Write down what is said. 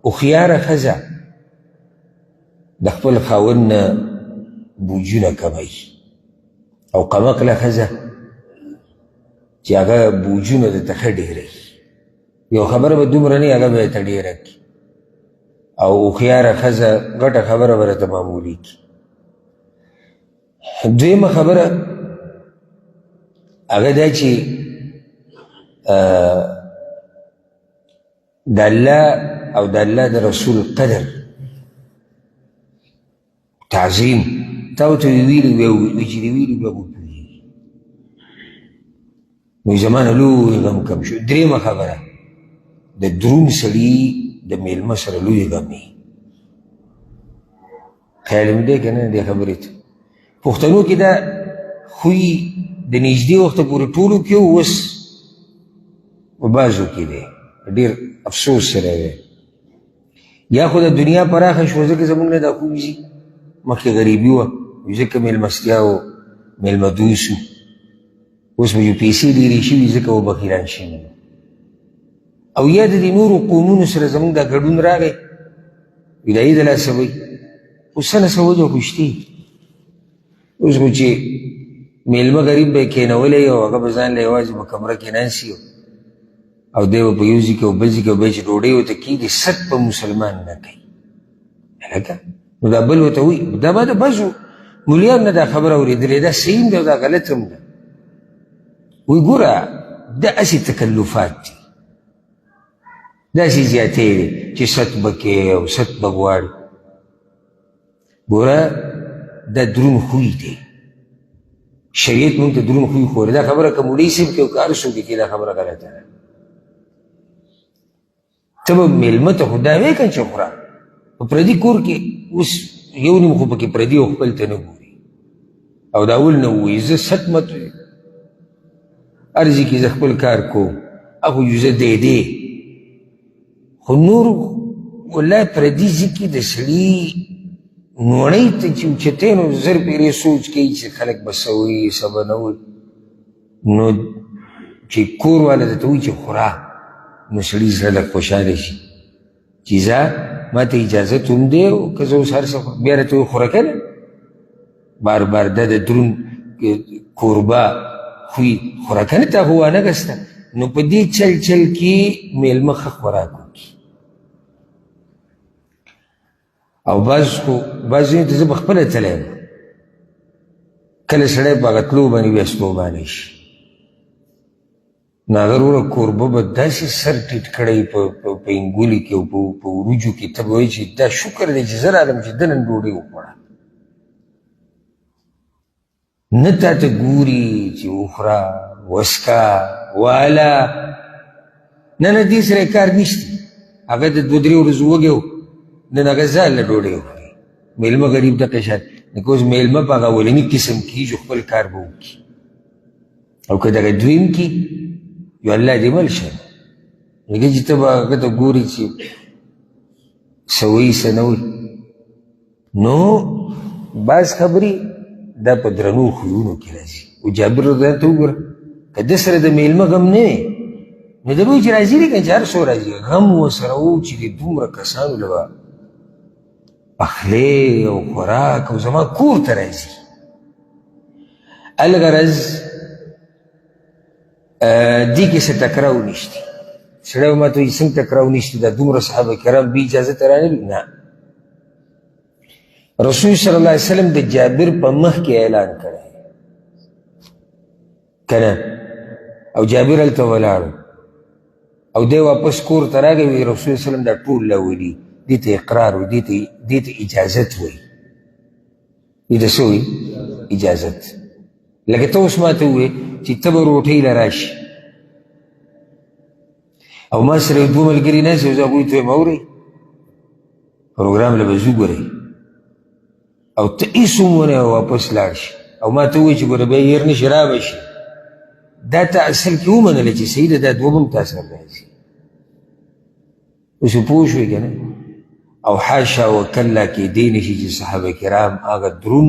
هوښیاره ښځه د خپل خاوند نه بوجونه کموي او قمقله ښځه چې هغه بوجونه درته ښه ډېروي. یو خبره به دومره نه هغه به یې ته ډېره کړي، او هوښیاره ښځه غټه خبره به راته معمولي کړي. دویمه خبره هغه دا چې د الله او د الله د رسول قدر تعظیم تا ورته ویلي وی چې دې ویلي بیا به وپوهېږي. نو زما نه لوی غم کم شو. درېیمه خبره د دروند سړي د میلمه سره لوی غم وي. خیال مې دی که نه دې خبرې ته پښتنو کې دا خوی د نږدې وخته پورې ټولو کې اوس په بعضو کې دی ډېر افسوس سره دی. یا خو د دنیا پراخه شوه ځکه زموږ نه دا خوی ځي. مخکې غریبي وه ځکه میلمستیا و میلمه دوست و. اوس به یو پیسې ډېرې شوي ځکه و بخیلان شوي. او یا د دې نورو قومونو سره زموږ دا ګډون راغی وي د عید لاسه وی اوس څه نه څه وجه خو شتې. اوس خو چې میلمه غریب به یې کېنولی او هغه به ځان له یوازې په کمره کې ناست او دی به په یو ځای کې او بل ځای کې به چې ډوډۍ ورته کېږي ست به مسلمان نه کوي. هلکه نو دا بل ورته وایي دا به د بعضو مولیانو نه دا خبره اورېدلې ده صحیح هم ده او دا غلط هم ده. وایي ګوره دا هسې تکلفات دي داسې زیاتې دی چې ست به کوې او ست به غواړي. ګوره دا دروند خوی دی. شریعت مونږ ته دروند خوی ښوولې. دا خبره که مولوي صاحب کې او که هر څوک کې دا خبره غلطه ده. ته به میلمه ته خو دا وایې که چې خوره په پردي کور کې اوس یو نیم خو پکې پردي او خپل ته نه ګوري او دا اول نه ووایي زه ست مت هر ځای کې زه خپل کار کوم اخو یو زه دی خو نور والله پردي ځای کې د سړي نوڼۍ ته چې اوچتی نو زر پیرې سوچ کوي چې خلک به څه وایي څه به نه وایي. نو چې کور والا درته وایي چې خوره نو سړي زړه لږ خوشحاله شي چې ځه ما ته اجازت هم دی او که زه اوس هر څه بیا راته وایي خوره که نه بار بار دا د دروند کوربه خوی خوره که نه تا خو وانه ګسته. نو په دې چل کې میلمه ښه خوراک وکړي. او بعض ځایو ته زه به خپله تلی یم کله سړی په هغه تلو باندې بیا ستومانه شي. نو هغه وروره کوربه به داسې سر ټیټ کړی په انګولي کې او په وروجو کې ته به وایي چې دا شکر دی چې زه رالم چې ده نن ډوډۍ وخوړه. نه تا ته ګوري چې وخوره وسکه واله نه نه دې سره یې کار نشته. هغه د 2-3 ورځو وږی و نن هغه ځان له ډوډۍ وخوري. میلمه غریب دغه شان نو که اوس میلمه په هغه اولني قسم کېږي خپل کار به وکړي او که دغه دویم کې یو الله دې مل شه هغه چې ته به هغه ته ګوري چې څه وایي څه نه وایي. نو بعض خبرې دا په درنو خویونو کې راځي. او جابر رضی ته وګوره که ده سره د میلمه غم نه وی نو ده به وایي چې راځي دی که چې هر څو راځي غم ورسره و چې د دومره کسانو له به پخلی او خوراک او زما کور ته راځي. الغرض دې کې څه ټکراو نشته. سړی به ما ته وایي څنګه ټکراو نشته دا دومره صحابه کرام بې اجازته رانغلي نه. رسول صلی الله علیه وسلم د جابر په مخ کې اعلان کړی که نه او جابر هلته ولاړو او دی واپس کور ته راغی وی رسول صلی وسلم دا ټول راولي دې ته اقرار و دې ته اجازت وایي. دې ته څه وایي اجازت. لکه ته اوس ما ته ووایې چې ته به روټۍ له راشي او ما سره 2 ملګري ناست او زه هغوی ته وایم اورئ پروګرام له به ځو ګورئ او ته هېڅ هم ونه واپس لاړ شي او ما ته ووایي چې ګوره بیا هېر نه شي را به شي دا ته اصل کې ومنله چې صحیح ده دا دوه به هم تا سره راځي. اوس پوه شوې که نه. او حاشا وکله کېدی نه شي چې صحابه کرام هغه دروند